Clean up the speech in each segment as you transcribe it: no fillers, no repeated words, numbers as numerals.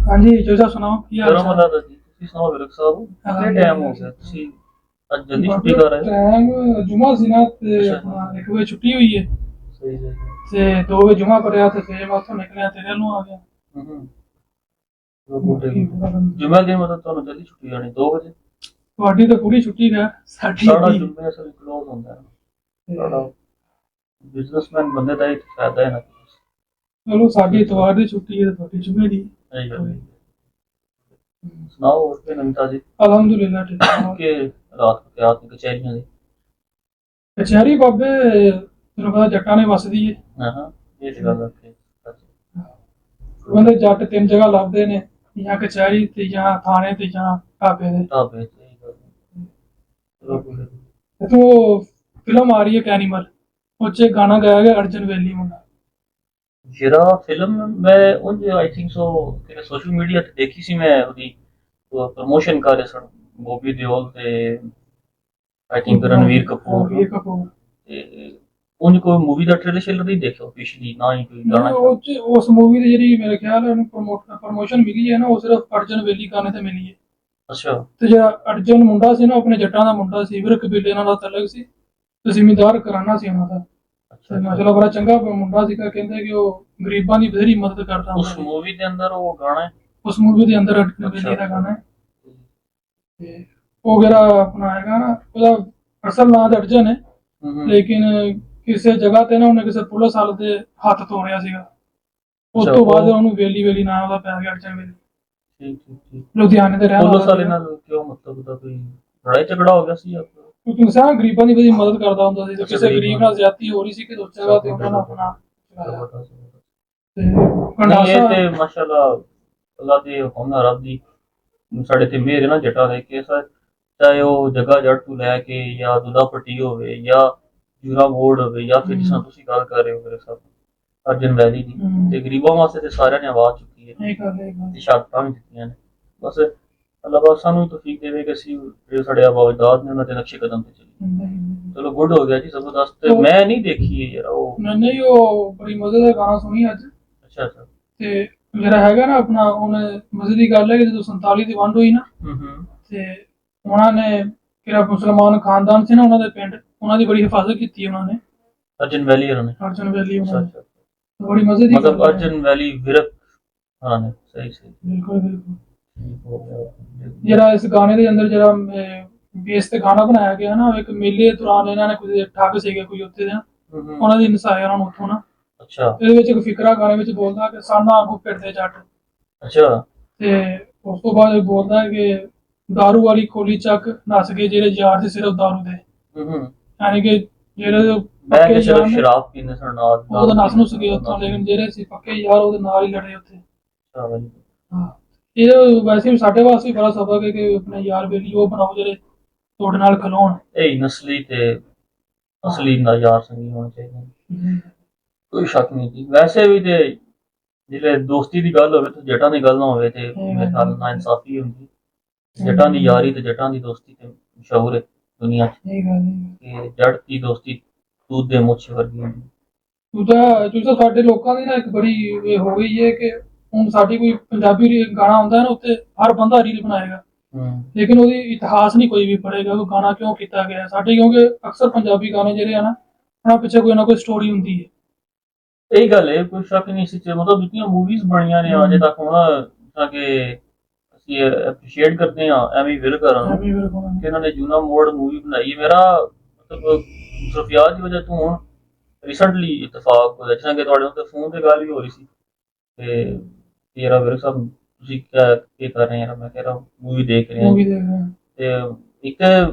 हाँ जी जोजा सुनाओ ਕੀ ਹਾਲ जरा ਚਾਲ बता दो जी ਤੁਸੀਂ ਸੁਣਾਓ ਵਿਰਕ ਸਾਹਿਬ ਕਿੰਨੇ ਟਾਈਮ ਹੋ ਗਿਆ ਤੁਸੀਂ ਅੱਜ ਜਲਦੀ ਛੁੱਟੀ ਬਾਬੇ ਕਰ ਰਹੇ ਹੋ। ਟਾਈਮ ਜੁਮਾ ਸੀ ਨਾ ਤੇ ਅੱਛਾ ਆਪਣਾ 1 ਵਜੇ ਛੁੱਟੀ ਹੋਈ ਹੈ ਸਹੀ ਹੈ। ਤੇ 2 ਵਜੇ ਜੁਮਾ ਪੜਿਆ ਤੇ ਫਿਰ ਮੈਂ ਉੱਥੋਂ ਨਿਕਲਿਆ ਤੇਰੇ ਨੂੰ ਆ ਗਿਆ। ਹੂੰ ਗੁੱਡ ਬਾਕੀ ਜੁਮੇ ਦਿਨ ਮਤਲਬ ਤੁਹਾਨੂੰ ਜਲਦੀ ਛੁੱਟੀ ਜਾਣੀ 2 ਵਜੇ। ਤੁਹਾਡੀ ਤਾਂ ਪੂਰੀ ਛੁੱਟੀ ਹੈ ਸਾਡੀ ਸਾਡਾ ਨਹੀਂ। ਜੁਮੇ ਅਸਲ ਕਲੋਜ਼ ਹੁੰਦਾ ਹੈ। ਸਾਡਾ ਬਿਜ਼ਨਸਮੈਨ ਬੰਦੇ ਦਾ ਇਹ ਫਾਇਦਾ ਹੈ ਨਾ। ਚਲੋ ਸਾਡੀ ਇਤਵਾਰ ਦੀ ਛੁੱਟੀ ਹੈ ਤੇ ਤੁਹਾਡੀ ਜੁਮੇ ਦੀ। ਸਹੀ ਗੱਲ ਹੈ। ਸੁਣਾਓ ਹੋਰ ਕੋਈ ਨਵੀਂ ਤਾਜ਼ੀ ਅਲਹਮਦੁਲਿਲਾ ਠੀਕ ਠਾਕ। ਕਿ ਰਾਤ को क्या आपकी कचहरियां दी। ਕਚਹਿਰੀ ਬਾਬੇ ਤੈਨੂੰ ਪਤਾ ਜੱਟਾਂ ਨੇ ਵਸਦੀ ਹੈ। हाँ हाँ ये तो गल रखे ਉਹਦੇ ਜੱਟ ਤਿੰਨ ਜਗ੍ਹਾ ਲੱਭਦੇ ਨੇ ਜਾਂ ਕਚਹਿਰੀ ਤੇ ਜਾਂ ਥਾਣੇ ਤੇ ਜਾਂ ਢਾਬੇ ਦੇ। ढाबे सही गल चलो कोई नहीं। ਤੇ ਤੂੰ ਉਹ ਫਿਲਮ ਆ ਰਹੀ ਹੈ ਕੈਨੀਮਲ ਉਹ 'ਚ ਗਾਣਾ ਗਾਇਆ ਗਿਆ ਅਰਜਨ ਵੈਲੀ ਮੁੰਡਾ। जरा फिल्म मैं उन आई थिंक सो तेरे सोशल मीडिया ਤੇ ਦੇਖੀ ਸੀ ਮੈਂ ਉਹਦੀ ਪ੍ਰਮੋਸ਼ਨ ਕਰ ਰਹੇ ਸਨ ਬੋਬੀ ਦਿਓਲ ਤੇ ਆਈ ਥਿੰਕ ਰਣਵੀਰ ਕਪੂਰ ਰਣਵੀਰ ਕਪੂਰ ਤੇ ਉਂਝ ਕੋਈ ਮੂਵੀ ਦਾ ਟ੍ਰੇਲਰ ਸ਼ੇਲਰ ਨਹੀਂ ਦੇਖਿਆ ਪਿਛਲੀ ਨਾ ਹੀ ਕੋਈ ਗਾਣਾ ਉਹ 'ਚ ਉਸ ਮੂਵੀ ਦੀ ਜਿਹੜੀ ਮੇਰੇ ਖਿਆਲ ਹੈ ਉਹਨੂੰ ਪ੍ਰਮੋਸ਼ਨ ਮਿਲੀ ਹੈ ਨਾ ਉਹ ਸਿਰਫ ਅਰਜਨ ਵੈਲੀ ਗਾਣੇ ਤੇ ਮਿਲੀ ਹੈ। ਅੱਛਾ ਤੇ ਜਿਹੜਾ ਅਰਜਨ ਮੁੰਡਾ ਸੀ ਨਾ ਉਹ ਆਪਣੇ ਜੱਟਾਂ ਦਾ ਮੁੰਡਾ ਸੀ ਵੀਰ ਕਬੀਲੇ ਨਾਲ ਦਾ ਤਲਕ ਸੀ ਤੇ ਜ਼ਿਮੀਂਦਾਰ ਘਰਾਣਾ ਸੀ ਉਹਨਾਂ ਦਾ। ਤੇ ਅੱਛਾ ਮਾਸ਼ਾਅੱਲਾ ਬੜਾ ਚੰਗਾ ਮੁੰਡਾ ਸੀਗਾ ਕਹਿੰਦੇ ਕਿ ਉਹ ਗਰੀਬਾਂ ਦੀ ਬਥੇਰੀ ਮਦਦ ਕਰਦਾ ਹੁੰਦਾ ਉਸ ਸੀ। ਮੂਵੀ ਦੇ ਅੰਦਰ ਉਹ ਗਾਣਾ ਹੈ। ਉਸ ਮੂਵੀ ਦੇ ਅੰਦਰ ਅਰਜਨ ਅੱਛਾ ਵੈਲੀ ਦਾ ਗਾਣਾ ਹੈ ਤੇ ਉਹ ਜਿਹੜਾ ਆਪਣਾ ਹੈਗਾ ਨਾ ਉਹਦਾ ਅਸਲ ਨਾਂ ਤਾਂ ਅਰਜਨ ਹੈ ਲੇਕਿਨ ਕਿਸੇ ਜਗ੍ਹਾ ਤੇ ਨਾ ਉਹਨੇ ਕਿਸੇ ਪੁਲਿਸ ਵਾਲੇ ਦੇ ਹੱਥ ਤੋੜਿਆ ਸੀਗਾ ਉਸ ਅੱਛਾ ਤੋਂ ਬਾਅਦ ਉਹ ਉਹਨੂੰ ਵੇਲੀ ਵੇਲੀ ਨਾਮ ਉਹਦਾ ਪੈ ਗਿਆ ਅਰਜਨ ਵੈਲੀ। ਠੀਕ ਠੀਕ ਠੀਕ ਲੁਧਿਆਣੇ ਦੇ ਰਹਿਣ ਪੁਲਿਸ ਵਾਲਾ ਵਾਲੇ ਸੀਗਾ ਨਾਲ ਕਿਉਂ ਮਤਲਬ ਉਹਦਾ ਕੋਈ ਲੜਾਈ ਝਗੜਾ ਹੋ ਗਿਆ ਸੀ ਜਾਂ ਕਿਉਂਕਿ ਇਨਸਾਨ ਗਰੀਬਾਂ ਦੀ ਬੜੀ ਮਦਦ ਕਰਦਾ ਹੁੰਦਾ ਸੀ ਤੇ ਅੱਛਾ ਕਿਸੇ ਗਰੀਬ ਗਰੀਬ ਨਾਲ ਜ਼ਿਆਦਤੀ ਹੋ ਰਹੀ ਸੀ ਕਿ ਉਸ ਜਗ੍ਹਾ ਤੇ ਉਹਨਾਂ ਨੇ ਆਪਣਾ ਚਲਾਇਆ ਜ਼ਬਰਦਸਤ ਤੇ ਨਹੀਂ ਇਹ ਗੰਡਾਸਾ ਤੇ ਮਾਸ਼ਾਅੱਲਾ ਅੱਲਾ ਦੇ ਹੁਕਮ ਨਾਲ ਰੱਬ ਦੀ ਸਾਡੇ ਤੇ ਮਿਹਰ ਹੈ ਨਾ ਜੱਟਾਂ ਦੇ ਕਿ ਚਾਹੇ ਉਹ ਜਗ੍ਹਾ ਜੱਟ ਤੋਂ ਲੈ ਕੇ ਜਾਂ ਦੁੱਲਾ ਪੱਟੀ ਹੋਵੇ ਜਾਂ ਜੂਰਾ ਮੋੜ ਹੋਵੇ ਜਾਂ ਫਿਰ ਜਿਸ ਤਰ੍ਹਾਂ ਤੁਸੀਂ ਗੱਲ ਕਰ ਰਹੇ ਹੋ ਮੇਰੇ ਸਾਹਿਬ ਅਰਜਨ ਵੈਲੀ ਦੀ ਤੇ ਗਰੀਬਾਂ ਵਾਸਤੇ ਤੇ ਸਾਰਿਆਂ ਨੇ ਆਵਾਜ਼ ਚੁੱਕੀ ਹੈ ਇਹ ਗੱਲ ਇਹ ਗੱਲ ਤੇ ਸ਼ਹਾਦਤਾਂ ਵੀ ਦਿੱਤੀਆਂ ਨੇ ਬਸ ਅੱਲਾਹ ਪਾਕ ਸਾਨੂੰ ਵੀ ਤੌਫੀਕ ਦੇਵੇ ਕਿ ਅਸੀਂ ਜਿਹੜੇ ਸਾਡੇ ਆਬਾ ਅਜਦਾਦ ਨੇ ਉਹਨਾਂ ਦੇ ਨਕਸ਼ੇ ਕਦਮ ਤੇ ਚੱਲੀਏ। ਚਲੋ ਗੁੱਡ ਹੋ ਗਿਆ ਜੀ ਜ਼ਬਰਦਸਤ ਤੇ ਮੈਂ ਨਹੀਂ ਦੇਖੀ ਹੈ ਯਾਰ ਉਹ ਨਹੀਂ ਉਹ ਬੜੀ ਮਜ਼ੇਦਾਰ ਗਾਣਾ ਸੁਣੀ ਅੱਜ ਅੱਛਾ ਅੱਛਾ ਤੇ ਜਿਹੜਾ ਹੈਗਾ ਨਾ ਆਪਣਾ ਉਹਨੇ ਮਜ਼ੇ ਦੀ ਗੱਲ ਹੈ ਕਿ ਜਦੋਂ 47 ਦੀ ਵੰਡ ਹੋਈ ਨਾ ਹੂੰ ਤੇ ਉਹਨਾਂ ਨੇ ਕਿਹੜਾ ਮੁਸਲਮਾਨ ਖਾਨਦਾਨ ਸੀ ਨਾ ਉਹਨਾਂ ਦੇ ਪਿੰਡ ਉਹਨਾਂ ਦੀ ਬੜੀ ਹਿਫਾਜ਼ਤ ਕੀਤੀ ਉਹਨਾਂ ਨੇ ਅਰਜਨ ਵੈਲੀ ਹਰਾਂ ਨੇ ਅਰਜਨ ਵੈਲੀ ਅੱਛਾ ਉਹਨਾਂ ਨੇ ਅੱਛਾ ਬੜੀ ਮਜ਼ੇ ਦੀ मतलब ਗੱਲ ਹੈ। अर्जुन वैली विरक हाँ ने सही सही ਬਿਲਕੁਲ ਬਿਲकुल ठीक हो गया ਜਿਹੜਾ ਇਸ ਗਾਣੇ ਦੇ ਅੰਦਰ ਜਿਹੜਾ ਬੇਸ ਤੇ ਗਾਣਾ ਬਣਾਇਆ ਗਿਆ ਨਾ ਉਹ ਇੱਕ ਮੇਲੇ ਦੌਰਾਨ ਇਹਨਾਂ ਨੇ ਕੋਈ ਠੱਗ ਸੀਗੇ ਕੋਈ ਉੱਥੇ ਦੇ ਨਾ ਉਹਨਾਂ ਦੀ ਨਸਾਇਆ ਉਹਨਾਂ ਨੂੰ ਉੱਥੋਂ ਨਾ अच्छा ਇਹਦੇ ਵਿੱਚ ਇੱਕ ਫਿਕਰਾ ਗਾਣੇ ਵਿੱਚ ਬੋਲਦਾ ਕਿ ਸਾਨਾ ਆਗੂ ਫਿਰਦੇ ਜੱਟ अच्छा ਤੇ ਉਸ ਤੋਂ ਬਾਅਦ ਇਹ ਬੋਲਦਾ ਹੈ ਕਿ दारू ਵਾਲੀ ਖੋਲੀ ਚੱਕ ਨੱਸ ਗਏ ਜਿਹੜੇ ਯਾਰ ਸੀ ਸਿਰਫ दारू ਦੇ ਯਾਨੀ ਕਿ ਜਿਹੜੇ मैं ਪੱਕੇ के ਯਾਰ सिर्फ ਨੇ शराब पीने से नाल ਉਹ ਤਾਂ ਨੱਸ ਨੂੰ ਸਕੇ ਉੱਥੋਂ ਲੇਕਿਨ ਜਿਹੜੇ ਸੀ ਪੱਕੇ ਯਾਰ ਉਹਦੇ ਨਾਲ ਹੀ ਲੜੇ ਉੱਥੇ। अच्छा भाई ਹਾਂ ਇਹ ਵੈਸੇ ਵੀ ਸਾਡੇ ਵਾਸਤੇ ਵੀ ਬੜਾ ਸਬਕ ਹੈ ਕਿ ਆਪਣੇ ਯਾਰ ਬੇਲੀ ਉਹ ਬਣਾਓ ਜਿਹੜੇ ਤੁਹਾਡੇ ਨਾਲ ਖਲੋਣ। ए नस्ली ते असली ना यार संगी होना चाहिए कोई शक नहीं जी वैसे भी ते जिले दोस्ती दी गल होवे तो जटां दी गल ना होवे ते मेरे ख्याल ना इंसाफी हुंदी जटां दी यारी ते जटां दी दोस्ती ते मशहूर है दुनिया च ਇਹ ਗੱਲ ਨਹੀਂ कि जट दी दोस्ती दूध दे मुच्छ वर्गी हुंदी। ਦੂਜਾ ਸਾਡੇ ਲੋਕਾਂ ਦੀ ਨਾ ਇੱਕ ਬੜੀ ਇਹ ਹੋ ਗਈ ਹੈ ਕਿ ਹੁਣ ਸਾਡੀ ਕੋਈ ਪੰਜਾਬੀ ਗਾਣਾ ਆਉਂਦਾ ਨਾ ਉੱਤੇ ਹਰ ਬੰਦਾ ਰੀਲ ਬਣਾਏਗਾ ਲੇਕਿਨ ਉਹਦੀ ਇਤਿਹਾਸ ਨਹੀਂ ਕੋਈ ਵੀ ਪੜ੍ਹੇਗਾ ਉਹ ਗਾਣਾ ਕਿਉਂ ਕੀਤਾ ਗਿਆ ਸਾਡੇ ਕਿਉਂਕਿ ਅਕਸਰ ਪੰਜਾਬੀ ਗਾਣੇ ਜਿਹੜੇ ਆ ਨਾ ਉਹਨਾਂ ਪਿੱਛੇ ਕੋਈ ਨਾ ਕੋਈ ਸਟੋਰੀ ਹੁੰਦੀ ਹੈ। ਇਹ ਗੱਲ ਹੈ ਕੋਈ ਸ਼ੱਕ ਨਹੀਂ ਸੀ ਮਤਲਬ ਜਿੰਨੀਆਂ ਮੂਵੀਜ਼ ਬਣੀਆਂ ਨੇ ਅਜੇ ਤੱਕ ਹੁਣ ਤਾਂ ਕਿ ਅਸੀਂ ਐਪਰੀਸ਼ੀਏਟ ਕਰਦੇ ਹਾਂ ਐਵੇਂ ਵਿਲ ਕਰਾਂ ਐਵੇਂ ਬਿਲਕੁਲ ਕਿ ਇਹਨਾਂ ਨੇ ਜੂਨਾ ਮੋੜ ਮੂਵੀ ਬਣਾਈ ਹੈ ਮੇਰਾ ਮਤਲਬ ਸੁਫਿਆਨ ਦੀ ਵਜ੍ਹਾ ਤੋਂ ਹੁਣ ਰੀਸੈਂਟਲੀ ਇਤਫਾਕ ਹੋਇਆ ਜਿਵੇਂ ਕਿ ਤੁਹਾਡੇ ਉੱਤੇ ਫੋਨ ਤੇ ਗੱਲ ਵੀ ਹੋ ਰਹੀ ਸੀ ਤੇ ਯਾਰਾ ਵੀਰ ਸਾਹਿਬ ਤੁਸੀਂ ਕੀ ਕਰ ਰਹੇ ਯਾਰ ਮੈਂ ਕਹਿ ਰਿਹਾ ਮੂਵੀ ਦੇਖ ਰਹੇ ਮੂਵੀ ਦੇਖ ਰਹੇ ਤੇ ਇੱਕ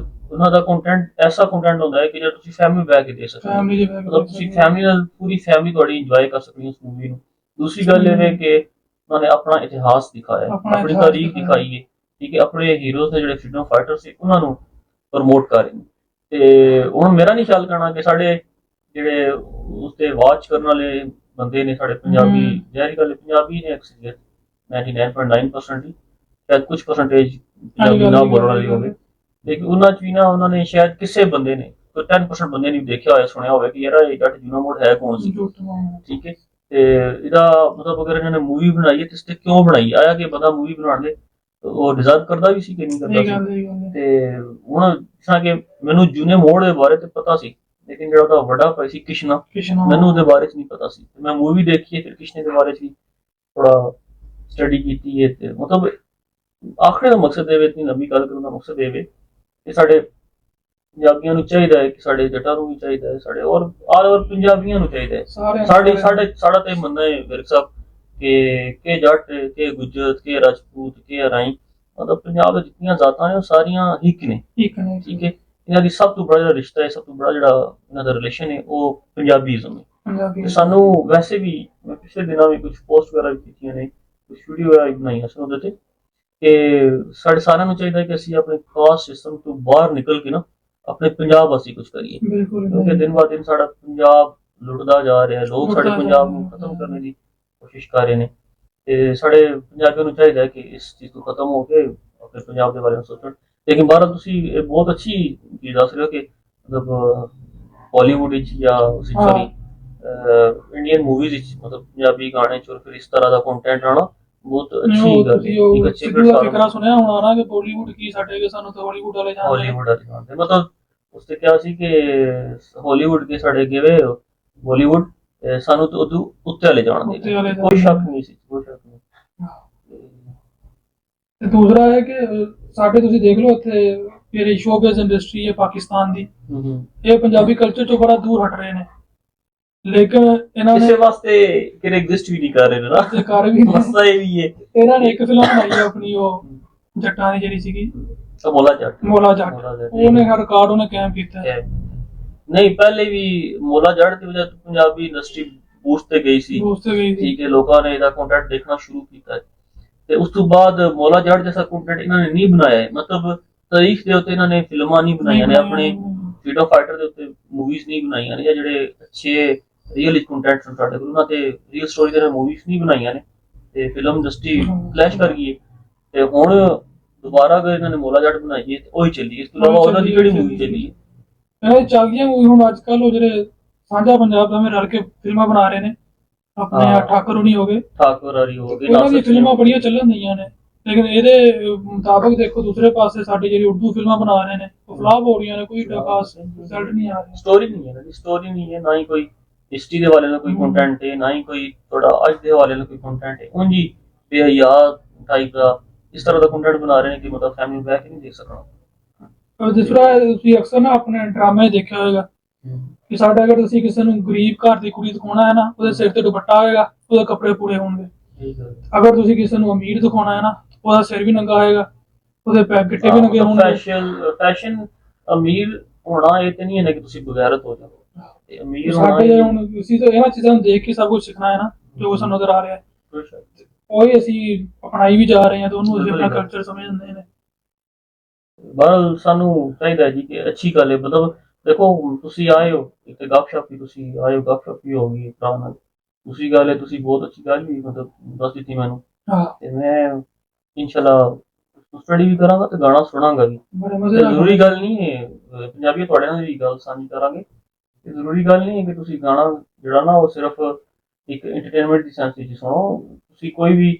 ਉਹਨਾਂ ਦਾ ਕੰਟੈਂਟ ਐਸਾ ਕੰਟੈਂਟ ਹੁੰਦਾ ਹੈ ਕਿ ਜੇ ਤੁਸੀਂ ਫੈਮਿਲੀ ਬੈਕ ਕੇ ਦੇਖ ਸਕਦੇ ਹੋ ਫੈਮਿਲੀ ਦੇ ਮਤਲਬ ਤੁਸੀਂ ਫੈਮਿਲੀ ਨਾਲ ਪੂਰੀ ਫੈਮਿਲੀ ਤੁਹਾਡੀ ਇੰਜੋਏ ਕਰ ਸਕਦੀ ਹੈ ਉਸ ਮੂਵੀ ਨੂੰ। ਦੂਸਰੀ ਗੱਲ ਇਹ ਹੈ ਕਿ ਉਹਨਾਂ ਨੇ ਆਪਣਾ ਇਤਿਹਾਸ ਦਿਖਾਇਆ ਆਪਣੀ ਤਾਰੀਖ ਦਿਖਾਈ ਹੈ ਠੀਕ ਹੈ ਆਪਣੇ ਹੀਰੋਜ਼ ਨੇ ਜਿਹੜੇ ਫਰੀडम ਫਾਈਟਰ ਸੀ ਉਹਨਾਂ ਨੂੰ ਪ੍ਰਮੋਟ ਕਰ ਰਹੇ ਨੇ ਤੇ ਹੁਣ ਮੇਰਾ ਨਹੀਂ ਖਿਆਲ ਕਰਨਾ ਕਿ ਸਾਡੇ ਜਿਹੜੇ ਉਸਤੇ ਵਾਚ ਕਰਨ ਵਾਲੇ ਬੰਦੇ ਨੇ ਸਾਡੇ ਪੰਜਾਬੀ ਜ਼ਹਿਰੀ ਗੱਲ ਪੰਜਾਬੀ ਨੇ ਅਕਸਰੀਅਤ 99.9% ਹੀ ਸ਼ਾਇਦ ਕੁਝ ਪਰਸੈਂਟੇਜ ਪੰਜਾਬੀ ਨਾ ਬੋਲਣ ਵਾਲੀ ਹੋਵੇ ਲੇਕਿਨ ਉਹਨਾਂ ਚ ਵੀ ਨਾ ਉਹਨਾਂ ਨੇ ਸ਼ਾਇਦ ਕਿਸੇ ਬੰਦੇ ਨੇ ਕੋਈ 10% ਬੰਦੇ ਨੇ ਦੇਖਿਆ ਹੋਇਆ ਸੁਣਿਆ ਹੋਵੇ ਕਿ ਯਾਰ ਇਹ ਜੱਟ ਜੂਨਾ ਮੋੜ ਹੈ ਕੌਣ ਸੀ ਠੀਕ ਹੈ ਤੇ ਇਹਦਾ ਮਤਲਬ ਅਗਰ ਇਹਨਾਂ ਨੇ ਮੂਵੀ ਬਣਾਈ ਹੈ ਤੇ ਇਸ ਤੇ ਕਿਉਂ ਬਣਾਈ ਆਇਆ ਕਿ ਬੰਦਾ ਮੂਵੀ ਬਣਾਉਣ ਦੇ ਉਹ ਡਿਜ਼ਰਵ ਕਰਦਾ ਵੀ ਸੀ ਕਿ ਨਹੀਂ ਕਰਦਾ ਇਹ ਸੀ। ਗੱਲ ਇਹ ਗੱਲ ਹੈ। ਤੇ ਹੁਣ ਜਿਸ ਤਰ੍ਹਾਂ ਕਿ ਮੈਨੂੰ ਜੂਨੇ ਮੋੜ ਦੇ ਬਾਰੇ ਤੇ ਪਤਾ ਸੀ, ਲੇਕਿਨ ਜਿਹੜਾ ਉਹਦਾ ਵੱਡਾ ਭਾਈ ਸੀ ਕਿਸ਼ਨਾ, ਕਿਸ਼ਨ ਮੈਨੂੰ ਉਹਦੇ ਬਾਰੇ ਚ ਨਹੀਂ ਪਤਾ ਸੀ। ਤੇ ਮੈਂ ਮੂਵੀ ਦੇਖੀ ਹੈ, ਫਿਰ ਕਿਸ਼ਨੇ ਦੇ ਬਾਰੇ ਚ ਵੀ ਥੋੜਾ ਸਟੱਡੀ ਕੀਤੀ ਹੈ। ਤੇ ਮਤਲਬ ਆਖਣੇ ਦਾ ਮਕਸਦ ਇਹ ਵੇ, ਇਤਨੀ ਲੰਬੀ ਗੱਲ ਕਰਨ ਦਾ ਮਕਸਦ ਇਹ ਵੇ ਕਿ ਸਾਡੇ ਪੰਜਾਬੀਆਂ ਨੂੰ ਚਾਹੀਦਾ ਹੈ, ਕਿ ਸਾਡੇ ਜੱਟਾਂ ਨੂੰ ਵੀ ਚਾਹੀਦਾ ਹੈ, ਸਾਡੇ ਔਰ ਆਲ ਓਵਰ ਪੰਜਾਬੀਆਂ ਨੂੰ ਚਾਹੀਦਾ ਹੈ। ਸਾਡਾ ਤੇ ਮੰਨਣਾ ਹੈ ਵਿਰਕ ਸਾਹਿਬ ਕਿ ਜੱਟ, ਕਿ ਗੁੱਜਰ, ਕਿ ਰਾਜਪੂਤ, ਕਿ ਹਰਾਈ, ਮਤਲਬ ਪੰਜਾਬ ਦੇ ਜਿੰਨੀਆਂ ਜ਼ਾਤਾਂ ਨੇ ਉਹ ਸਾਰੀਆਂ ਇੱਕ ਨੇ। ਠੀਕ ਹੈ ਠੀਕ ਹੈ, ਇਹਨਾਂ ਦੀ ਸਭ ਤੋਂ ਬੜਾ ਜਿਹੜਾ ਰਿਸ਼ਤਾ ਹੈ, ਸਭ ਤੋਂ ਬੜਾ ਜਿਹੜਾ ਇਹਨਾਂ ਦਾ ਰਿਲੇਸ਼ਨ ਹੈ ਉਹ ਪੰਜਾਬੀਜ਼ਮ ਹੈ। ਪੰਜਾਬੀ ਤੇ ਸਾਨੂੰ ਵੈਸੇ ਵੀ ਮੈਂ ਪਿਛਲੇ ਦਿਨਾਂ ਵੀ ਕੁਝ ਪੋਸਟ ਵਗੈਰਾ ਵੀ ਕੀਤੀਆਂ ਨੇ, ਕੁਝ ਵੀਡੀਓ ਵਗੈਰਾ ਵੀ ਬਣਾਈਆਂ ਸਨ ਉਹਦੇ ਤੇ, ਕਿ ਸਾਡੇ ਸਾਰਿਆਂ ਨੂੰ ਚਾਹੀਦਾ ਹੈ ਕਿ ਅਸੀਂ ਆਪਣੇ ਕਾਸਟ ਸਿਸਟਮ ਤੋਂ ਬਾਹਰ ਨਿਕਲ ਕੇ ਨਾ ਆਪਣੇ ਪੰਜਾਬ ਵਾਸਤੇ ਕੁਝ ਕਰੀਏ, ਬਿਲਕੁਲ ਕਿਉਂਕਿ ਦਿਨ ਬਾਅਦ ਦਿਨ ਸਾਡਾ ਪੰਜਾਬ ਲੁੱਟਦਾ ਜਾ ਰਿਹਾ ਹੈ। ਲੋਕ ਸਾਡੇ ਪੰਜਾਬ ਨੂੰ ਖਤਮ ਕਰਨ ਦੀ ਕੋਸ਼ਿਸ਼ ਕਰ ਰਹੇ ਨੇ, ਤੇ ਸਾਡੇ ਪੰਜਾਬੀਆਂ ਨੂੰ ਚਾਹੀਦਾ ਹੈ ਕਿ ਇਸ ਚੀਜ਼ ਤੋਂ ਖਤਮ ਹੋ ਕੇ ਆਪਣੇ ਪੰਜਾਬ ਦੇ ਬਾਰੇ ਵਿੱਚ ਸੋਚਣ। ਲੇਕਿਨ ਬਾਹਰ ਤੁਸੀਂ ਇਹ ਬਹੁਤ ਅੱਛੀ ਚੀਜ਼ ਦੱਸ ਰਹੇ ਹੋ ਕਿ ਮਤਲਬ ਬਾਲੀਵੁੱਡ ਵਿੱਚ ਜਾਂ ਸੌਰੀ ਇੰਡੀਅਨ ਮੂਵੀਜ਼ ਵਿੱਚ ਮਤਲਬ ਪੰਜਾਬੀ ਗਾਣੇ ਚ ਫਿਰ ਇਸ ਤਰ੍ਹਾਂ ਦਾ ਕੰਟੈਂਟ ਆਣਾ ਬਹੁਤ ਅੱਛੀ ਗੱਲ ਹੈ। ਇੱਕ ਅੱਛੇ ਫਿਕਰਾ ਸੁਣਿਆ ਹੋਣਾ ਨਾ ਕਿ ਬਾਲੀਵੁੱਡ ਕੀ ਸਾਡੇ ਕੇ ਸਾਨੂੰ ਤਾਂ ਹਾਲੀਵੁੱਡ ਵਾਲੇ ਜਾਣਦੇ ਹਾਲੀਵੁੱਡ ਵਾਲੇ ਜਾਣਦੇ, ਮਤਲਬ ਉਸ ਤੇ ਕਿਹਾ ਸੀ ਕਿ ਹਾਲੀਵੁੱਡ ਕੇ ਸਾਡੇ ਗਏ ਬਾਲੀਵੁੱਡ ਸਾਨੂੰ ਤਾਂ ਉਦੋਂ ਉੱਤੇ ਵਾਲੇ ਜਾਣਦੇ ਨੇ, ਕੋਈ ਸ਼ੱਕ ਨਹੀਂ ਸੀ, ਕੋਈ ਸ਼ੱਕ ਨਹੀਂ। ਤੇ ਦੂਸਰਾ ਹੈ ਕਿ ਸਾਡੇ ਤੁਸੀਂ ਦੇਖ ਲਓ ਇੱਥੇ ਜਿਹੜੀ ਸ਼ੋਬਿਜ਼ ਇੰਡਸਟਰੀ ਹੈ ਪਾਕਿਸਤਾਨ ਦੀ, ਇਹ ਪੰਜਾਬੀ ਕਲਚਰ ਤੋਂ ਬੜਾ ਦੂਰ ਹਟ ਰਹੇ ਨੇ, ਲੇਕਿਨ ਇਹਨਾਂ ਨੇ ਇਸੇ ਵਾਸਤੇ ਕਿ ਐਗਜ਼ਿਸਟ ਵੀ ਨਹੀਂ ਕਰ ਰਹੇ ਨਾ, ਤੇ ਕਰ ਵੀ ਮਸਲਾ ਇਹ ਵੀ ਹੈ। ਇਹਨਾਂ ਨੇ ਇੱਕ ਫਿਲਮ ਬਣਾਈ ਹੈ ਆਪਣੀ, ਉਹ ਜੱਟਾਂ ਦੀ ਜਿਹੜੀ ਸੀਗੀ ਮੋਲਾ ਜੱਟ, ਉਹਨੇ ਹਰ ਰਿਕਾਰਡ ਉਹਨੇ ਕਾਇਮ ਕੀਤਾ ਹੈ। ਨਹੀਂ ਪਹਿਲੇ ਵੀ ਮੋਲਾ ਜੱਟ ਦੀ ਵਜ੍ਹਾ ਤੋਂ ਪੰਜਾਬੀ ਇੰਡਸਟਰੀ ਬੂਸਟ ਤੇ ਗਈ ਸੀ, ਠੀਕ ਹੈ, ਲੋਕਾਂ ਨੇ ਇਹਦਾ ਕੰਟੈਂਟ ਦੇਖਣਾ ਸ਼ੁਰੂ ਕੀਤਾ ਤੇ ਉਸ ਤੋਂ ਬਾਅਦ ਮੋਲਾ ਜੱਟ ਜੈਸਾ ਕੰਟੈਂਟ ਇਹਨਾਂ ਨੇ ਨਹੀਂ ਬਣਾਇਆ ਹੈ। ਮਤਲਬ ਤਾਰੀਖ ਦੇ ਉੱਤੇ ਇਹਨਾਂ ਨੇ ਫਿਲਮਾਂ ਨਹੀਂ ਬਣਾਈਆਂ ਨੇ, ਆਪਣੇ ਫਰੀडम फाइटर ਦੇ ਉੱਤੇ ਮੂਵੀਜ਼ ਨਹੀਂ ਬਣਾਈਆਂ ਨੇ, ਜਾਂ ਜਿਹੜੇ ਅੱਛੇ ਰੀਅਲ ਕੰਟੈਂਟ ਸਨ ਸਾਡੇ ਕੋਲ ਉਹਨਾਂ ਤੇ ਰੀਅਲ ਸਟੋਰੀ ਦੇ ਮੂਵੀਜ਼ ਨਹੀਂ ਬਣਾਈਆਂ ਨੇ, ਤੇ ਫਿਲਮ ਇੰਡਸਟਰੀ ਕਲੈਸ਼ ਕਰ ਗਈ ਹੈ। ਤੇ ਹੁਣ ਦੁਬਾਰਾ ਅਗਰ ਇਹਨਾਂ ਨੇ ਮੋਲਾ ਜੱਟ ਬਣਾਈ ਹੈ ਤੇ ਉਹੀ ਚੱਲੀ, ਇਸ ਤੋਂ ਇਲਾਵਾ ਉਹਨਾਂ ਦੀ ਕਿਹੜੀ ਮੂਵੀ ਚੱਲੀ ਹੈ? ਇਹ ਚੱਲਦੀਆਂ ਮੂਵੀ ਹੁਣ ਅੱਜ ਕੱਲ੍ਹ ਉਹ ਜਿਹੜੇ ਸਾਂਝਾ ਪੰਜਾਬ ਦਾ ਰਲ ਕੇ ਫਿਲਮਾਂ ਬਣਾ ਰਹੇ ਨੇ, ਆਪਣੇ ਠਾਕੁਰ ਹੋਣੀ ਹੋ ਗਏ, ਠਾਕੁਰ ਹਰੀ ਹੋ ਗਏ, ਉਹਨਾਂ ਦੀ ਫਿਲਮਾਂ ਬੜੀਆਂ ਚੱਲਣ ਦੀਆਂ ਨੇ, ਲੇਕਿਨ ਇਹਦੇ ਮੁਤਾਬਕ ਦੇਖੋ ਦੂਸਰੇ ਪਾਸੇ ਸਾਡੀ ਜਿਹੜੀ ਉਰਦੂ ਫਿਲਮਾਂ ਬਣਾ ਰਹੇ ਨੇ ਉਹ ਫਲਾਪ ਹੋ ਰਹੀਆਂ ਨੇ, ਕੋਈ ਖਾਸ ਰਿਜ਼ਲਟ ਨਹੀਂ ਆ ਰਿਹਾ। ਸਟੋਰੀ ਨਹੀਂ ਹੈ, ਸਟੋਰੀ ਨਹੀਂ ਹੈ, ਨਾ ਹੀ ਕੋਈ ਹਿਸਟਰੀ ਦੇ ਵਾਲੇ ਦਾ ਕੋਈ ਕੰਟੈਂਟ ਹੈ, ਨਾ ਹੀ ਕੋਈ ਥੋੜਾ ਅੱਜ ਦੇ ਵਾਲੇ ਦਾ ਕੋਈ ਕੰਟੈਂਟ ਹੈ। ਉਂਝ ਹੀ ਬੇਹਯਾ ਟਾਈਪ ਦਾ ਇਸ ਤਰ੍ਹਾਂ ਦਾ ਕੰਟੈਂਟ ਬਣਾ ਰਹੇ ਨੇ ਕਿ ਮਤਲਬ ਫੈਮਿਲੀ ਬੈਕ ਹੀ ਨਹੀਂ ਦੇਖ ਸਕਣਾ। ਦੂਸਰਾ ਤੁਸੀਂ ਅਕਸਰ ਨਾ ਆਪਣੇ ਡਰਾਮੇ ਦੇਖਿਆ ਹੋਵੇਗਾ ਕਿ ਸਾਡਾ ਅਗਰ ਤੁਸੀਂ ਕਿਸੇ ਨੂੰ ਗਰੀਬ ਘਰ ਦੀ ਕੁੜੀ ਦਿਖਾਉਣਾ ਹੈ ਨਾ, ਉਹਦੇ ਸਿਰ ਤੇ ਦੁਪੱਟਾ ਹੋਏਗਾ, ਉਹਦੇ ਕੱਪੜੇ ਪੂਰੇ ਹੋਣਗੇ। ਅਗਰ ਤੁਸੀਂ ਕਿਸੇ ਨੂੰ ਅਮੀਰ ਦਿਖਾਉਣਾ ਹੈ ਨਾ, ਉਹਦਾ ਸਿਰ ਵੀ ਨੰਗਾ ਹੋਏਗਾ, ਉਹਦੇ ਪੈਰ ਗਿੱਟੇ ਵੀ ਨੰਗੇ ਹੋਣਗੇ। ਫੈਸ਼ਨ ਅਮੀਰ ਹੋਣਾ ਇਹ ਤੇ ਨਹੀਂ ਹੈ ਕਿ ਤੁਸੀਂ ਬਗੈਰਤ ਹੋ ਜਾਓ, ਤੇ ਅਮੀਰ ਸਾਡੇ ਹੁਣ ਤੁਸੀਂ ਤਾਂ ਇਹਨਾਂ ਚੀਜ਼ਾਂ ਨੂੰ ਦੇਖ ਕੇ ਸਭ ਕੁਝ ਸਿੱਖਣਾ ਹੈ ਨਾ, ਜੋ ਸਾਨੂੰ ਨਜ਼ਰ ਆ ਰਿਹਾ ਹੈ ਉਹੀ ਅਸੀਂ ਅਪਣਾਈ ਵੀ ਜਾ ਰਹੇ ਹਾਂ, ਤੇ ਉਹਨੂੰ ਅਸੀਂ ਆਪਣਾ ਕਲਚਰ ਸਮਝਦੇ ਨੇ। ਬਸ ਸਾਨੂੰ ਚਾਹੀਦਾ ਜੀ ਕਿ ਅੱਛੀ ਗੱਲ ਹੈ, ਮਤਲਬ ਦੇਖੋ ਤੁਸੀਂ ਆਏ ਹੋ ਇੱਕ ਗੱਪਸ਼ਪ ਹੀ, ਤੁਸੀਂ ਆਏ ਹੋ ਗੱਪਸ਼ਪ ਹੀ ਹੋ ਗਈ ਭਰਾ ਨਾਲ, ਦੂਸਰੀ ਗੱਲ ਹੈ ਤੁਸੀਂ ਬਹੁਤ ਅੱਛੀ ਗੱਲ ਵੀ ਮਤਲਬ ਦੱਸ ਦਿੱਤੀ ਮੈਨੂੰ, ਤੇ ਮੈਂ ਇਨਸ਼ਾਅੱਲਾ ਸਟੱਡੀ ਵੀ ਕਰਾਂਗਾ ਤੇ ਗਾਣਾ ਸੁਣਾਂਗਾ ਵੀ। ਜ਼ਰੂਰੀ ਗੱਲ ਨਹੀਂ ਹੈ ਪੰਜਾਬੀ ਤੁਹਾਡੇ ਨਾਲ ਵੀ ਗੱਲ ਸਾਂਝੀ ਕਰਾਂਗੇ, ਤੇ ਜ਼ਰੂਰੀ ਗੱਲ ਨਹੀਂ ਹੈ ਕਿ ਤੁਸੀਂ ਗਾਣਾ ਜਿਹੜਾ ਨਾ ਉਹ ਸਿਰਫ ਇੱਕ ਐਂਟਰਟੇਨਮੈਂਟ ਦੀ ਸੈਂਸ ਵਿੱਚ ਸੁਣੋ। ਤੁਸੀਂ ਕੋਈ ਵੀ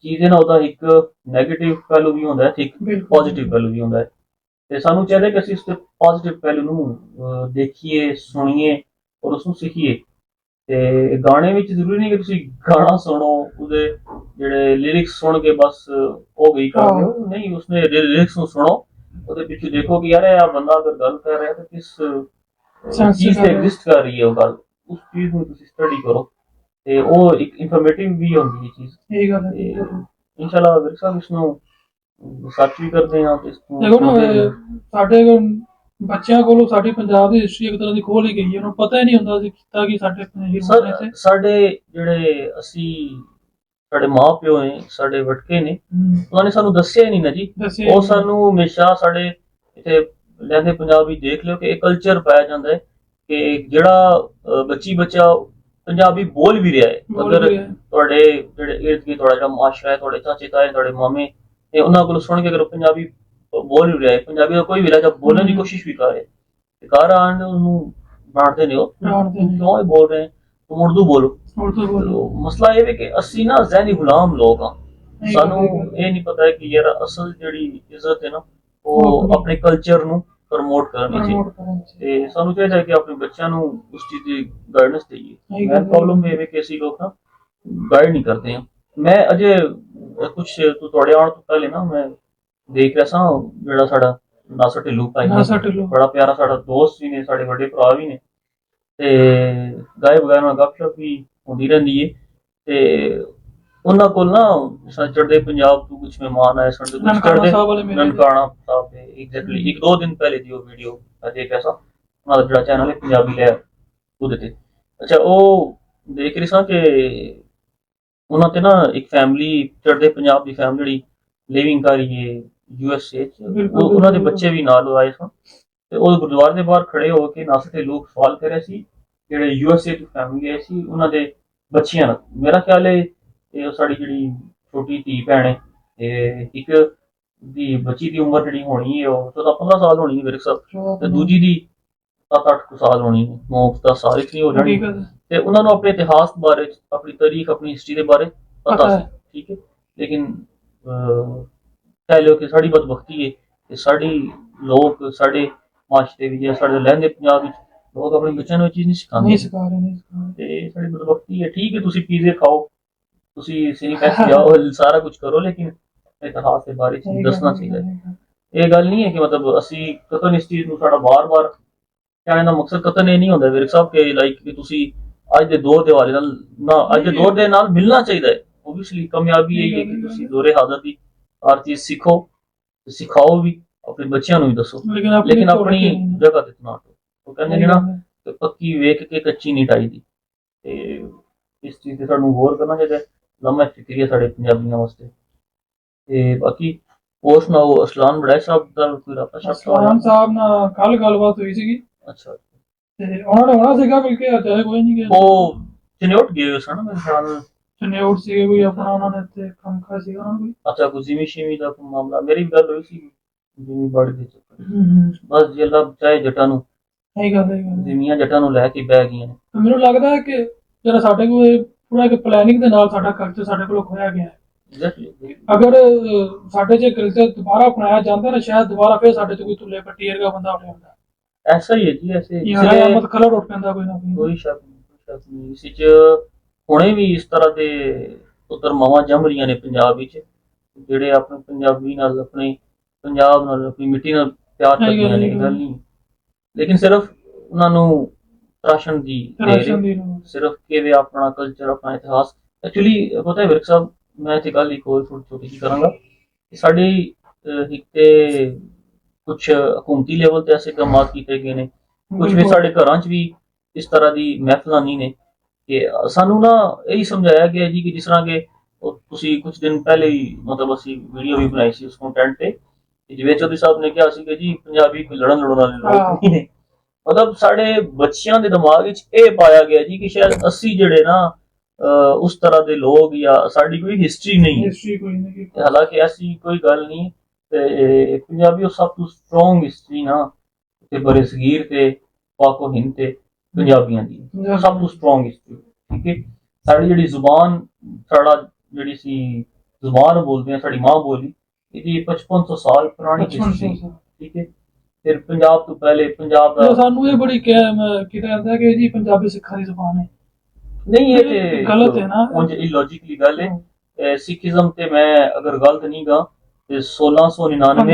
ਚੀਜ਼ ਹੈ ਨਾ ਉਹਦਾ ਇੱਕ ਨੈਗੇਟਿਵ ਪਹਿਲੂ ਵੀ ਹੁੰਦਾ ਹੈ ਤੇ ਇੱਕ ਪੋਜ਼ਿਟਿਵ ਪਹਿਲੂ ਵੀ ਹੁੰਦਾ ਹੈ, ਤੇ ਸਾਨੂੰ ਚਾਹੀਦਾ ਕਿ ਅਸੀਂ ਉਸ ਪੋਜ਼ਿਟਿਵ ਪਹਿਲੂ ਨੂੰ ਦੇਖੀਏ, ਸੁਣੀਏ ਔਰ ਉਸਨੂੰ ਸਿੱਖੀਏ। ਤੇ ਗਾਣੇ ਵਿੱਚ ਜ਼ਰੂਰੀ ਨਹੀਂ ਕਿ ਤੁਸੀਂ ਗਾਣਾ ਸੁਣੋ, ਉਹਦੇ ਜਿਹੜੇ ਲਿਰਿਕਸ ਸੁਣ ਕੇ ਬਸ ਹੋ ਗਈ ਕਰ ਦਿਓ, ਨਹੀਂ, ਉਸਨੇ ਲਿਰਿਕਸ ਨੂੰ ਸੁਣੋ, ਉਹਦੇ ਪਿੱਛੇ ਦੇਖੋ ਕਿ ਯਾਰ ਇਹ ਬੰਦਾ ਅਗਰ ਗੱਲ ਕਰ ਰਿਹਾ ਤਾਂ ਕਿਸ ਚੀਜ਼ ਤੇ ਐਗਜ਼ਿਸਟ ਕਰ ਰਹੀ ਹੈ ਉਹ ਗੱਲ, ਉਸ ਚੀਜ਼ ਨੂੰ ਤੁਸੀਂ ਸਟੱਡੀ ਕਰੋ, ਤੇ ਉਹ ਇੱਕ ਇਨਫੋਰਮੇਟਿਵ ਵੀ ਹੁੰਦੀ ਹੈ ਚੀਜ਼। ਇਹ ਗੱਲ ਹੈ ਇਨਸ਼ਾਅੱਲਾ ਵਿਰਕ ਸਾਹਿਬ ਇਸ ਨੂੰ ਸਰਚ ਵੀ ਕਰਦੇ ਹਾਂ ਤੇ ਦੇਖੋ ਨਾ ਸਾਡੇ ਬੱਚਿਆਂ ਕੋਲੋਂ ਸਾਡੀ ਪੰਜਾਬ ਦੀ ਹਿਸਟਰੀ ਇੱਕ ਤਰ੍ਹਾਂ ਦੀ ਖੋਲ ਹੀ ਗਈ ਹੈ, ਉਹਨੂੰ ਪਤਾ ਹੀ ਨਹੀਂ ਹੁੰਦਾ ਸੀ ਕੀਤਾ ਕਿ ਸਾਡੇ ਜਿਹੜੇ ਸਾਡੇ ਮਾਂ ਪਿਓ ਨੇ, ਸਾਡੇ ਵਟਕੇ ਨੇ, ਉਹਨਾਂ ਨੇ ਸਾਨੂੰ ਦੱਸਿਆ ਹੀ ਨਹੀਂ ਨਾ ਜੀ। ਉਹ ਸਾਨੂੰ ਹਮੇਸ਼ਾ ਸਾਡੇ ਇੱਥੇ ਲਹਿੰਦੇ ਪੰਜਾਬ ਵੀ ਦੇਖ ਲਿਓ ਕਿ ਇਹ ਕਲਚਰ ਪਾਇਆ ਜਾਂਦਾ ਹੈ ਕਿ ਜਿਹੜਾ ਬੱਚਾ ਪੰਜਾਬੀ ਬੋਲ ਵੀ ਰਿਹਾ ਹੈ, ਅਗਰ ਤੁਹਾਡੇ ਜਿਹੜੇ ਇਰਦ ਗਿਰਦ ਤੁਹਾਡਾ ਜਿਹੜਾ ਮਾਸ਼ਰਾ ਹੈ, ਤੁਹਾਡੇ ਚਾਚੇ ਤਾਏ, ਤੁਹਾਡੇ ਮਾਮੇ, ਤੇ ਉਹਨਾਂ ਕੋਲ ਸੁਣ ਕੇ ਅਗਰ ਪੰਜਾਬੀ ਬੋਲ ਵੀ ਰਿਹਾ ਹੈ, ਪੰਜਾਬੀ ਦਾ ਕੋਈ ਵੀ ਲਹਿਜਾ ਬੋਲਣ ਦੀ ਕੋਸ਼ਿਸ਼ ਵੀ ਕਰ ਰਿਹਾ ਤੇ ਘਰ ਆਉਣ ਉਹਨੂੰ ਡਾਂਟਦੇ ਨੇ, ਉਹ ਕਿਉਂ ਇਹ ਬੋਲ ਰਹੇ ਤੁਮ ਉਰਦੂ ਬੋਲੋ, ਉਰਦੂ ਬੋਲੋ। ਮਸਲਾ ਇਹ ਹੈ ਕਿ ਅਸੀਂ ਨਾ ਜ਼ਹਿਨੀ ਗੁਲਾਮ ਲੋਕ ਹਾਂ। ਸਹੀ ਗੱਲ, ਸਾਨੂੰ ਸਹੀ ਗੱਲ। ਇਹ ਨਹੀਂ ਪਤਾ ਕਿ ਯਾਰ ਅਸਲ ਜਿਹੜੀ ਇੱਜ਼ਤ ਹੈ ਨਾ ਉਹ ਉਹ ਆਪਣੀ। ਆਪਣੇ ਕਲਚਰ ਨੂੰ ਪ੍ਰਮੋਟ ਕਰਨੀ ਚਾਹੀਦੀ ਪ੍ਰਮੋਟ ਕਰਨ ਚ। ਤੇ ਸਾਨੂੰ ਚਾਹੀਦਾ ਹੈ ਕਿ ਆਪਣੇ ਬੱਚਿਆਂ ਨੂੰ ਉਸ ਚੀਜ਼ ਦੀ ਗਾਈਡੈਂਸ ਦੇਈਏ। ਸਹੀ ਮੈਂ ਗੱਲ, ਪ੍ਰੋਬਲਮ ਇਹ ਹੈ ਕਿ ਅਸੀਂ ਲੋਕ ਨਾ ਗਾਈਡ ਨਹੀਂ ਕਰਦੇ ਹਾਂ। ਮੈਂ ਅਜੇ ਕੁਛ ਤੁਹਾਡੇ ਆਉਣ ਤੋਂ ਪਹਿਲੇ ਨਾ ਮੈਂ ਦੇਖ ਰਿਹਾ ਸਾਂ ਜਿਹੜਾ ਸਾਡਾ ਨਾਸਰ ਢਿੱਲੋਂ ਭਾਈ ਨਾਸਰ ਢਿੱਲੋਂ। ਬੜਾ ਪਿਆਰਾ ਸਾਡਾ ਦੋਸਤ ਵੀ ਨੇ, ਸਾਡੇ ਵੱਡੇ ਭਰਾ ਵੀ ਨੇ ਤੇ ਗਾਇਬ ਵਗੈਰਾ ਨਾਲ ਗੱਪਸ਼ਪ ਵੀ ਹੁੰਦੀ ਰਹਿੰਦੀ ਹੈ। ਤੇ ਉਹਨਾਂ ਕੋਲ ਨਾ ਚੜ੍ਹਦੇ ਪੰਜਾਬ ਤੋਂ ਕੁਝ ਮਹਿਮਾਨ ਆਏ ਸਨ ਤੇ ਕੁਝ ਨਨਕਾਣਾ ਚੜ੍ਹਦੇ ਸਾਹਿਬ ਵਾਲੇ ਮੇਰੇ। ਨਨਕਾਣਾ ਸਾਹਿਬ ਦੇ ਐਗਜ਼ੈਕਟਲੀ 1-2 ਦਿਨ ਪਹਿਲੇ ਦੀ ਉਹ ਵੀਡੀਓ ਮੈਂ ਦੇਖਿਆ ਸਾਂ। ਉਹਨਾਂ ਦਾ ਜਿਹੜਾ ਚੈਨਲ ਹੈ ਪੰਜਾਬੀ ਲਹਿਰ ਉਹਦੇ ਤੇ। ਅੱਛਾ, ਉਹ ਦੇਖ ਰਹੀ ਸਾਂ ਕਿ ਉਹਨਾਂ ਤੇ ਨਾ ਇੱਕ ਫੈਮਿਲੀ ਚੜ੍ਹਦੇ ਪੰਜਾਬ ਦੀ ਫੈਮਿਲੀ ਜਿਹੜੀ ਲਿਵਿੰਗ ਕਰ ਰਹੀ ਹੈ USA ਚ, ਉਹਨਾਂ ਦੇ ਬੱਚੇ ਵੀ ਨਾਲ ਆਏ ਸਨ ਤੇ ਉਹ ਗੁਰਦੁਆਰੇ ਦੇ ਬਾਹਰ ਖੜੇ ਹੋ ਕੇ ਨਾਸਰ ਦੇ ਲੋਕ ਸਵਾਲ ਕਰ ਰਹੇ ਸੀ ਜਿਹੜੇ USA ਤੋਂ ਫੈਮਿਲੀ ਆਈ ਸੀ ਉਹਨਾਂ ਦੇ ਬੱਚਿਆਂ ਨਾਲ। ਮੇਰਾ ਖਿਆਲ ਹੈ ਇਹ ਸਾਡੀ ਜਿਹੜੀ ਛੋਟੀ ਧੀ ਭੈਣ ਹੈ ਤੇ ਇੱਕ ਦੀ ਬੱਚੀ ਦੀ ਉਮਰ ਜਿਹੜੀ ਹੋਣੀ ਹੈ ਉਹ 14-15 ਸਾਲ ਹੋਣੀ ਹੈ ਮੇਰੇ ਹਿਸਾਬ ਤੇ ਦੂਜੀ ਦੀ 7-8 ਸਾਲ ਹੋਣੀ ਹੈ, 9-10 ਸਾਲ ਇਤਨੀ ਹੋ ਜਾਣੀ ਤੇ ਉਹਨਾਂ ਨੂੰ ਆਪਣੇ ਇਤਿਹਾਸ ਬਾਰੇ, ਆਪਣੀ ਤਾਰੀਖ, ਆਪਣੀ ਹਿਸਟਰੀ ਦੇ ਬਾਰੇ ਪਤਾ ਸੀ। ਠੀਕ ਹੈ, ਲੇਕਿਨ ਕਹਿ ਲਓ ਕਿ ਸਾਡੀ ਬਦਬਖਤੀ ਹੈ ਕਿ ਸਾਡੀ ਲੋਕ ਸਾਡੇ ਮਾਸ਼ਰੇ ਵਿੱਚ ਜਾਂ ਸਾਡੇ ਲਹਿੰਦੇ ਪੰਜਾਬ ਵਿੱਚ ਲੋਕ ਆਪਣੇ ਬੱਚਿਆਂ ਨੂੰ ਇਹ ਚੀਜ਼ ਨਹੀਂ ਸਿਖਾਉਂਦੇ। ਤੇ ਸਾਡੀ ਬਦਬਖਤੀ ਹੈ। ਠੀਕ ਹੈ, ਤੁਸੀਂ ਪੀਜ਼ੇ ਖਾਓ, ਤੁਸੀਂ ਸਿਨੇਮਾ ਜਾਓ, ਸਾਰਾ ਕੁਝ ਕਰੋ, ਲੇਕਿਨ ਇਤਿਹਾਸ ਦੇ ਬਾਰੇ ਚ ਦੱਸਣਾ ਚਾਹੀਦਾ ਹੈ। ਇਹ ਗੱਲ ਨਹੀਂ ਹੈ ਕਿ ਮਤਲਬ ਅਸੀਂ ਕਤਨ ਇਸ ਚੀਜ਼ ਨੂੰ ਸਾਡਾ ਬਾਰ-ਬਾਰ ਕਹਿਣ ਦਾ ਮਕਸਦ ਕਤਨ ਇਹ ਨਹੀਂ ਹੁੰਦਾ ਵੀਰ ਸਾਹਿਬ ਕਿ ਲਾਈਕ ਕਿ ਤੁਸੀਂ ਅੱਜ ਦੇ ਦੌਰ ਦੇ ਹਵਾਲੇ ਨਾਲ ਨਾ ਅੱਜ ਦੇ ਦੌਰ ਦੇ ਨਾਲ ਮਿਲਣਾ ਚਾਹੀਦਾ ਹੈ। ਓਬਵੀਅਸਲੀ ਕਾਮਯਾਬੀ ਇਹ ਹੈ ਕਿ ਤੁਸੀਂ ਦੌਰੇ ਹਾਜ਼ਰ ਦੀ ਹਰ ਚੀਜ਼ ਸਿੱਖੋ, ਸਿਖਾਓ ਵੀ, ਆਪਣੇ ਬੱਚਿਆਂ ਨੂੰ ਵੀ ਦੱਸੋ, ਲੇਕਿਨ ਆਪਣੀ ਜਗ੍ਹਾ ਤੇ ਨਾ ਹਟੋ। ਉਹ ਕਹਿੰਦੇ ਨੇ ਨਾ ਕਿ ਪੱਕੀ ਵੇਖ ਕੇ ਕੱਚੀ ਨਹੀਂ ਢਾਈਦੀ ਤੇ ਇਸ ਚੀਜ਼ ਤੇ ਸਾਨੂੰ ਗੌਰ ਕਰਨਾ ਚਾਹੀਦਾ। ਲੰਮਾ ਫਿਕਰੀ ਹੈ ਸਾਡੇ ਪੰਜਾਬੀਆਂ ਵਾਸਤੇ। ਤੇ ਬਾਕੀ ਹੋਰ ਸੁਣਾਓ, ਅਸਲਾਨ ਬੜਾਈ ਸਾਹਿਬ ਦਾ ਕੋਈ ਰਾਬਤਾ ਅਸਲਾਨ ਸਾਹਿਬ ਨਾਲ ਕੱਲ ਗੱਲਬਾਤ ਹੋਈ ਸੀਗੀ। ਅੱਛਾ, ਤੇ ਉਹਨਾਂ ਨੇ ਹੋਣਾ ਸੀਗਾ ਬਲਕਿ ਅੱਜ ਕੋਈ ਨਹੀਂ ਗਿਆ। ਉਹ ਚਨਿਓਟ ਗਏ ਸਨ ਮੇਰੇ ਖਿਆਲ ਨਾਲ। ਚਨਿਓਟ ਸੀਗੇ ਕੋਈ ਆਪਣਾ, ਉਹਨਾਂ ਨੇ ਤੇ ਕੰਮ ਕਰ ਸੀਗਾ ਉਹਨਾਂ ਨੂੰ। ਅੱਛਾ, ਕੋਈ ਜ਼ਿਮੀ ਸ਼ਿਮੀ ਦਾ ਮਾਮਲਾ ਮੇਰੀ ਵੀ ਗੱਲ ਹੋਈ ਸੀ ਜ਼ਿਮੀ ਬਾੜੀ ਦੇ ਚੱਕਰ। ਬਸ ਜੇ ਅੱਲਾ ਚਾਹੇ ਜੱਟਾਂ ਨੂੰ ਸਹੀ ਗੱਲ ਹੈ, ਜ਼ਿਮੀਆਂ ਜੱਟਾਂ ਨੂੰ ਲੈ ਕੇ ਬਹਿ ਗਈਆਂ ਨੇ। ਮੈਨੂੰ ਲੱਗਦਾ ਹੈ ਕਿ ਜਿਹੜਾ ਸਾਡੇ ਕੋਲ ਪੂਰਾ ਇੱਕ ਪਲੈਨਿੰਗ ਦੇ ਨਾਲ ਸਾਡਾ ਕਲਚਰ ਸਾਡੇ ਕੋਲ ਖੋਇਆ ਗਿਆ ਹੈ। ਅਗਰ ਸਾਡੇ ਜੇ ਕਲਚਰ ਦੁਬਾਰਾ ਅਪਣਾਇਆ ਜਾਂਦਾ ਨਾ ਸ਼ਾਇਦ ਦੁਬਾਰਾ ਫਿਰ ਸਾਡੇ ਚ ਕੋਈ ਤੁੱਲੇ ਪੱਟੀ ਵਰਗਾ ਬੰਦਾ ਉੱਠ ਜਾਂਦਾ। ਐਸਾ ਹੀ ਹੈ ਜੀ, ਐਸੇ ਅਹਿਮਦ ਖਲੜ ਉੱਠ ਪੈਂਦਾ ਕੋਈ ਨਾ ਕੋਈ ਸ਼ੱਕ ਨਹੀਂ। ਇਸ ਚ ਹੁਣੇ ਵੀ ਇਸ ਤਰ੍ਹਾਂ ਦੇ ਪੁੱਤਰ ਮਾਵਾਂ ਜੰਮ ਰਹੀਆਂ ਨੇ ਪੰਜਾਬ ਵਿੱਚ ਜਿਹੜੇ ਆਪਣੇ ਪੰਜਾਬੀ ਨਾਲ, ਆਪਣੇ ਪੰਜਾਬ ਨਾਲ, ਆਪਣੀ ਮਿੱਟੀ ਨਾਲ ਪਿਆਰ ਕਰਦੀਆਂ ਨੇ। ਗੱਲ ਨਹੀਂ, ਲੇਕਿਨ ਸਿਰਫ ਉਹਨਾਂ ਨੂੰ ਰਾਸ਼ਨ ਦੀ ਸਿਰਫ ਕਿਵੇਂ ਆਪਣਾ ਕਲਚਰ, ਆਪਣਾ ਇਤਿਹਾਸ। ਐਕਚੁਅਲੀ ਪਤਾ ਹੈ ਵਿਰਕ ਸਾਹਿਬ, ਮੈਂ ਇੱਥੇ ਗੱਲ ਇੱਕ ਹੋਰ ਛੋਟੀ ਜਿਹੀ ਕਰਾਂਗਾ ਕਿ ਸਾਡੀ ਇੱਕ ਤੇ ਕੁਛ ਹਕੂਮਤੀ ਲੈਵਲ ਤੇ ਐਸੇ ਕੰਮ ਕੀਤੇ ਗਏ ਨੇ, ਕੁਛ ਵੀ ਸਾਡੇ ਘਰਾਂ 'ਚ ਵੀ ਇਸ ਤਰ੍ਹਾਂ ਦੀ ਮਹਿਫਲਾਂ ਨਹੀਂ ਨੇ ਕਿ ਸਾਨੂੰ ਨਾ ਇਹੀ ਸਮਝਾਇਆ ਗਿਆ ਜੀ ਕਿ ਜਿਸ ਤਰ੍ਹਾਂ ਕਿ ਤੁਸੀਂ ਕੁਝ ਦਿਨ ਪਹਿਲੇ ਹੀ ਮਤਲਬ ਅਸੀਂ ਵੀਡੀਓ ਵੀ ਬਣਾਈ ਸੀ ਉਸ ਕੰਟੈਂਟ ਤੇ, ਜਿਵੇਂ ਚੌਧਰੀ ਸਾਹਿਬ ਨੇ ਕਿਹਾ ਸੀ ਕਿ ਜੀ ਪੰਜਾਬੀ ਕੋਈ ਲੜਨ ਵਾਲੇ ਲੋਕ ਨਹੀਂ ਨੇ। ਮਤਲਬ ਸਾਡੇ ਬੱਚਿਆਂ ਦੇ ਦਿਮਾਗ ਵਿੱਚ ਇਹ ਪਾਇਆ ਗਿਆ ਜੀ ਕਿ ਸ਼ਾਇਦ ਅਸੀਂ ਜਿਹੜੇ ਨਾ ਉਸ ਤਰ੍ਹਾਂ ਦੇ ਲੋਕ ਜਾਂ ਸਾਡੀ ਕੋਈ ਹਿਸਟਰੀ ਨਹੀਂ ਹੈ। ਹਾਲਾਂਕਿ ਐਸੀ ਕੋਈ ਗੱਲ ਨਹੀਂ ਤੇ ਪੰਜਾਬੀ ਉਹ ਸਭ ਤੋਂ ਸਟਰੋਂਗ ਹਿਸਟਰੀ ਨਾ ਤੇ ਬਰੇ ਸਗੀਰ ਤੇ ਪਾਕੋ ਹਿੰਦ ਤੇ ਪੰਜਾਬੀਆਂ ਦੀ ਸਭ ਤੋਂ ਸਟਰੋਂਗ ਹਿਸਟਰੀ। ਠੀਕ ਹੈ, ਸਾਡੀ ਜਿਹੜੀ ਜ਼ੁਬਾਨ, ਸਾਡਾ ਜਿਹੜੀ ਸੀ ਜ਼ੁਬਾਨ ਬੋਲਦੇ ਆ, ਸਾਡੀ ਮਾਂ ਬੋਲੀ, ਇਹਦੀ 5500 ਸਾਲ ਪੁਰਾਣੀ ਹਿਸਟਰੀ। ਠੀਕ ਹੈ, ਫਿਰ ਪੰਜਾਬ ਤੋਂ ਪਹਿਲੇ ਪੰਜਾਬ ਦਾ ਸਾਨੂੰ ਇਹ ਬੜੀ ਕਿਹਾ ਜਾਂਦਾ ਕਿ ਜੀ ਪੰਜਾਬੀ ਸਿੱਖਾਂ ਦੀ ਜ਼ੁਬਾਨ ਹੈ। ਨਹੀਂ, ਇਹ ਤੇ ਗਲਤ ਹੈ ਨਾ, ਉਂਝ ਇਲੌਜੀਕਲੀ ਗੱਲ ਹੈ। ਸਿੱਖੀਜ਼ਮ ਤੇ ਮੈਂ ਅਗਰ ਗਲਤ ਨਹੀਂ ਗਾ ਤੇ 1699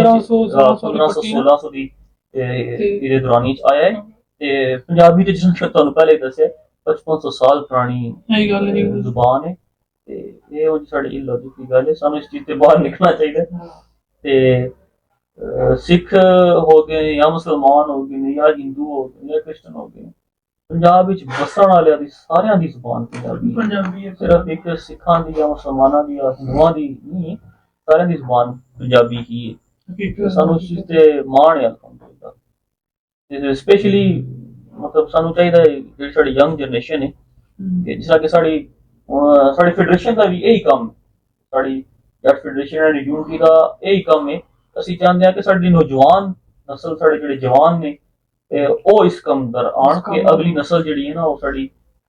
1500 ਦੀ ਇਹਦੇ ਦੌਰਾਨੀ ਚ ਆਇਆ ਹੈ ਤੇ ਪੰਜਾਬੀ ਤੇ ਜਿਵੇਂ ਤੁਹਾਨੂੰ ਪਹਿਲੇ ਦੱਸਿਆ 5500 ਸਾਲ ਪੁਰਾਣੀ ਜ਼ੁਬਾਨ ਹੈ ਤੇ ਇਹ ਉਂਝ ਸਾਡੀ ਇਲੌਜੀਕਲੀ ਗੱਲ ਹੈ। ਸਾਨੂੰ ਇਸ ਚੀਜ਼ ਤੇ ਬਾਹਰ ਨਿਕਲਣਾ ਚਾਹੀਦਾ ਤੇ ਸਿੱਖ ਹੋ ਗਏ ਜਾਂ ਮੁਸਲਮਾਨ ਹੋ ਗਏ ਜਾਂ ਹਿੰਦੂ ਹੋ ਗਏ ਜਾਂ ਕ੍ਰਿਸਚਨ ਹੋ ਗਏ, ਪੰਜਾਬ ਵਿੱਚ ਵਸਣ ਵਾਲਿਆਂ ਦੀ ਸਾਰਿਆਂ ਦੀ ਜ਼ੁਬਾਨ ਪੰਜਾਬੀ ਹੈ। ਸਿਰਫ ਇੱਕ ਸਿੱਖਾਂ ਦੀ ਜਾਂ ਮੁਸਲਮਾਨਾਂ ਦੀ ਜਾਂ ਹਿੰਦੂਆਂ ਦੀ ਨਹੀਂ, ਸਾਰਿਆਂ ਦੀ ਜ਼ੁਬਾਨ ਪੰਜਾਬੀ ਹੀ ਹੈ। ਸਾਨੂੰ ਇਸ ਚੀਜ਼ ਤੇ ਮਾਣ ਹੈ ਅਲਹਮਦੁਲਿਲਾ। ਸਪੈਸ਼ਲੀ ਮਤਲਬ ਸਾਨੂੰ ਚਾਹੀਦਾ ਹੈ ਜਿਹੜੀ ਸਾਡੀ ਯੰਗ ਜਨਰੇਸ਼ਨ ਹੈ, ਜਿਸ ਤਰ੍ਹਾਂ ਕਿ ਸਾਡੀ ਫੈਡਰੇਸ਼ਨ ਦਾ ਵੀ ਇਹੀ ਕੰਮ ਹੈ, ਸਾਡੀ ਜੱਟ ਫੈਡਰੇਸ਼ਨ ਐਂਡ ਯੂਨਿਟੀ ਦਾ ਇਹੀ ਕੰਮ ਹੈ। ਅਸੀਂ ਚਾਹੁੰਦੇ ਹਾਂ ਕਿ ਸਾਡੀ ਨੌਜਵਾਨ ਨਸਲ, ਸਾਡੇ ਜਿਹੜੇ ਜਵਾਨ ਨੇ ਉਹ ਇਸ ਕੰਮ ਦਰ ਆਉਣ ਕਿ ਅਗਲੀ ਨਸਲ ਜਿਹੜੀ ਹੈ ਨਾ ਉਹ ਸਾਡੀ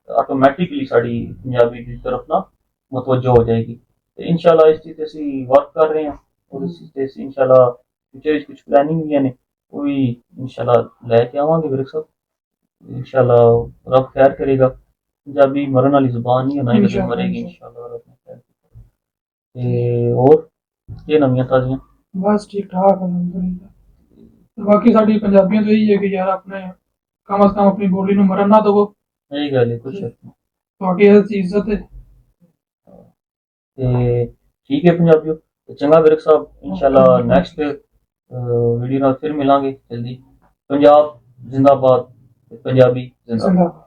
ਆਟੋਮੈਟਿਕਲੀ ਸਾਡੀ ਪੰਜਾਬੀ ਦੀ ਤਰਫ ਨਾ ਮਤਵੱਜੋ ਹੋ ਜਾਏਗੀ। ਤੇ ਇਨਸ਼ਾਅੱਲਾ ਇਸ ਚੀਜ਼ ਤੇ ਅਸੀਂ ਵਰਕ ਕਰ ਰਹੇ ਹਾਂ, ਔਰ ਇਸ ਚੀਜ਼ ਤੇ ਅਸੀਂ ਇਨਸ਼ਾਅੱਲਾ ਫਿਊਚਰ ਵਿੱਚ ਕੁਝ ਪਲੈਨਿੰਗ ਵੀ ਨੇ, ਉਹ ਵੀ ਇਨਸ਼ਾਅੱਲਾ ਲੈ ਕੇ ਆਵਾਂਗੇ ਵੀਰ ਸਾਹਿਬ। ਇਨਸ਼ਾਅੱਲਾ ਰੱਬ ਖੈਰ ਕਰੇਗਾ, ਪੰਜਾਬੀ ਮਰਨ ਵਾਲੀ ਜ਼ੁਬਾਨ ਨਹੀਂ, ਨਾ ਹੀ ਕਦੇ ਮਰੇਗੀ ਇਨਸ਼ਾਅੱਲਾ ਰੱਬ ਨੇ ਖੈਰ ਕੀਤਾ। ਤੇ ਹੋਰ ਇਹ ਨਵੀਆਂ ਤਾਜ਼ੀਆਂ ਬਸ ਠੀਕ ਠਾਕ ਅਲਹਮਦੁਲਿਲਾ। ਬਾਕੀ ਸਾਡੀ ਪੰਜਾਬੀਆਂ ਤੋਂ ਇਹੀ ਹੈ ਕਿ ਯਾਰ ਆਪਣੇ ਕਮ ਅਜ਼ ਕਮ ਆਪਣੀ ਬੋਲੀ ਨੂੰ ਮਰਨ ਨਾ ਦੇਵੋ। ਸਹੀ ਗੱਲ ਹੈ, ਕੁਛ ਤੁਹਾਡੀ ਇਹ ਇੱਜ਼ਤ ਹੈ। ਤੇ ਠੀਕ ਹੈ ਪੰਜਾਬੀਓ, ਤੇ ਚੰਗਾ ਵੀਰ ਸਾਹਿਬ, ਇਨਸ਼ਾਅੱਲਾ ਨੈਕਸਟ ਵੀਡੀਓ ਨਾਲ ਫਿਰ ਮਿਲਾਂਗੇ ਜਲਦੀ। ਪੰਜਾਬ ਜ਼ਿੰਦਾਬਾਦ, ਪੰਜਾਬੀ ਜ਼ਿੰਦਾਬਾਦ।